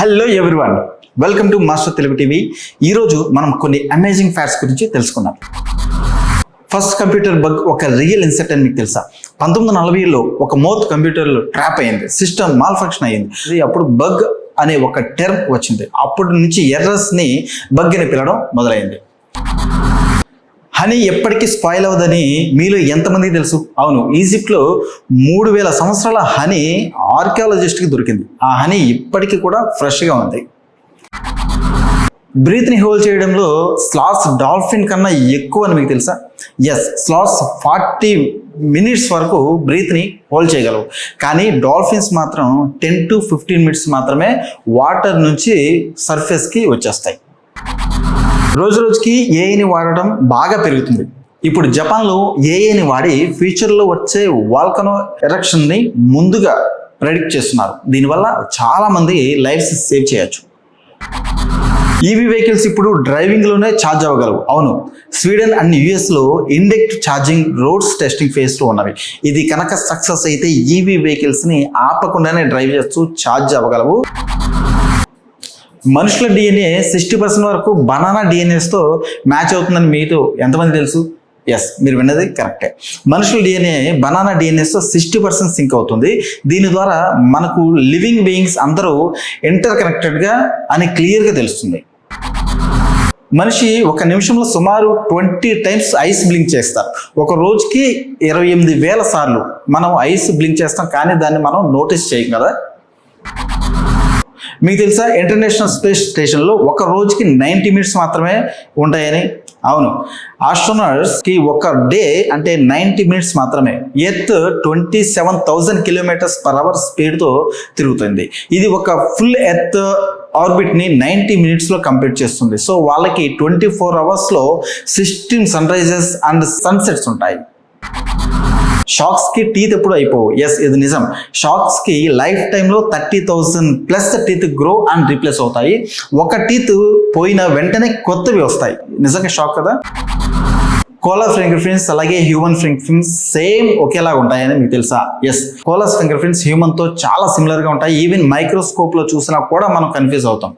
Hello everyone, welcome to master Telugu TV. ఈరోజు మనం కొన్ని అమేజింగ్ ఫ్యాక్ట్స్ గురించి తెలుసుకుందాం. ఫస్ట్ కంప్యూటర్ బగ్ ఒక రియల్ ఇన్సిడెంట్ అని మీకు తెలుసా? 1940లో ఒక మౌత్ కంప్యూటర్లో ట్రాప్ అయింది, సిస్టమ్ మాల్ ఫంక్షన్ అయ్యింది. అప్పుడు బగ్ అనే ఒక టర్మ్ వచ్చింది. అప్పటి నుంచి ఎర్రర్స్ని బగ్ అని పిలవడం మొదలైంది. హనీ ఎప్పటికీ స్పాయిల్ అవ్వదని మీలో ఎంతమందికి తెలుసు? అవును, ఈజిప్ట్లో 3000 సంవత్సరాల హనీ ఆర్కియాలజిస్ట్కి దొరికింది. ఆ హనీ ఇప్పటికీ కూడా ఫ్రెష్గా ఉంది. బ్రీత్ని హోల్డ్ చేయడంలో స్లాత్స్ డాల్ఫిన్ కన్నా ఎక్కువ అని మీకు తెలుసా? ఎస్, స్లాత్స్ 40 minutes వరకు బ్రీత్ని హోల్డ్ చేయగలవు. కానీ డాల్ఫిన్స్ మాత్రం 10 to 15 minutes మాత్రమే వాటర్ నుంచి సర్ఫేస్కి వచ్చేస్తాయి. రోజు రోజుకి ఏఐని వాడడం బాగా పెరుగుతుంది. ఇప్పుడు జపాన్లో ఏఐని వాడి ఫ్యూచర్లో వచ్చే వాల్కనో ఎరప్షన్ని ముందుగా ప్రెడిక్ట్ చేస్తున్నారు. దీనివల్ల చాలామంది లైఫ్స్ సేవ్ చేయొచ్చు. ఈవీ వెహికల్స్ ఇప్పుడు డ్రైవింగ్లోనే ఛార్జ్ అవ్వగలవు. అవును, స్వీడన్ అండ్ యుఎస్లో ఇండక్ట్ ఛార్జింగ్ రోడ్స్ టెస్టింగ్ ఫేజ్లో ఉన్నవి. ఇది కనుక సక్సెస్ అయితే ఈవీ వెహికల్స్ని ఆపకుండానే డ్రైవ్ చేస్తూ ఛార్జ్ అవ్వగలవు. మనుషుల డిఎన్ఏ 60% వరకు బనానా డిఎన్ఏస్తో మ్యాచ్ అవుతుందని మీతో ఎంతమంది తెలుసు? ఎస్, మీరు విన్నది కరెక్టే. మనుషుల డిఎన్ఏ బనానా డిఎన్ఏస్తో 60% సింక్ అవుతుంది. దీని ద్వారా మనకు లివింగ్ బీయింగ్స్ అందరూ ఇంటర్ కనెక్టెడ్గా అని క్లియర్గా తెలుస్తుంది. మనిషి ఒక నిమిషంలో సుమారు 20 times ఐస్ బ్లింక్ చేస్తారు. ఒక రోజుకి 28,000 సార్లు మనం ఐస్ బ్లింక్ చేస్తాం, కానీ దాన్ని మనం నోటీస్ చేయం కదా. మీకు తెలుసా, ఇంటర్నేషనల్ స్పేస్ స్టేషన్లో ఒక రోజుకి 90 minutes మాత్రమే ఉంటాయని? అవును, ఆస్ట్రోనాట్స్కి ఒక డే అంటే 90 minutes మాత్రమే. ఎర్త్ 27,000 km/h స్పీడ్తో తిరుగుతుంది. ఇది ఒక ఫుల్ ఎర్త్ ఆర్బిట్ని 90 minutesలో కంప్లీట్ చేస్తుంది. సో వాళ్ళకి 24 hours 16 సన్రైజెస్ అండ్ సన్సెట్స్ ఉంటాయి. షార్క్స్కి టీత్ ఎప్పుడు అయిపోవు. ఎస్, ఇది నిజం. షార్క్స్కి లైఫ్ టైంలో 30,000+ టీత్ గ్రో అండ్ రీప్లేస్ అవుతాయి. ఒక టీత్ పోయిన వెంటనే కొత్తవి వస్తాయి. నిజంగా షాక్ కదా. కోలాస్ ఫింగర్ ప్రింట్స్ అలాగే హ్యూమన్ ఫింగర్ ప్రింట్స్ సేమ్ ఒకేలాగా ఉంటాయని మీకు తెలుసా? ఎస్, కోలాస్ ఫింగర్ ప్రింట్స్ హ్యూమన్తో చాలా సిమిలర్గా ఉంటాయి. ఈవెన్ మైక్రోస్కోప్లో చూసినా కూడా మనం కన్ఫ్యూజ్ అవుతాం.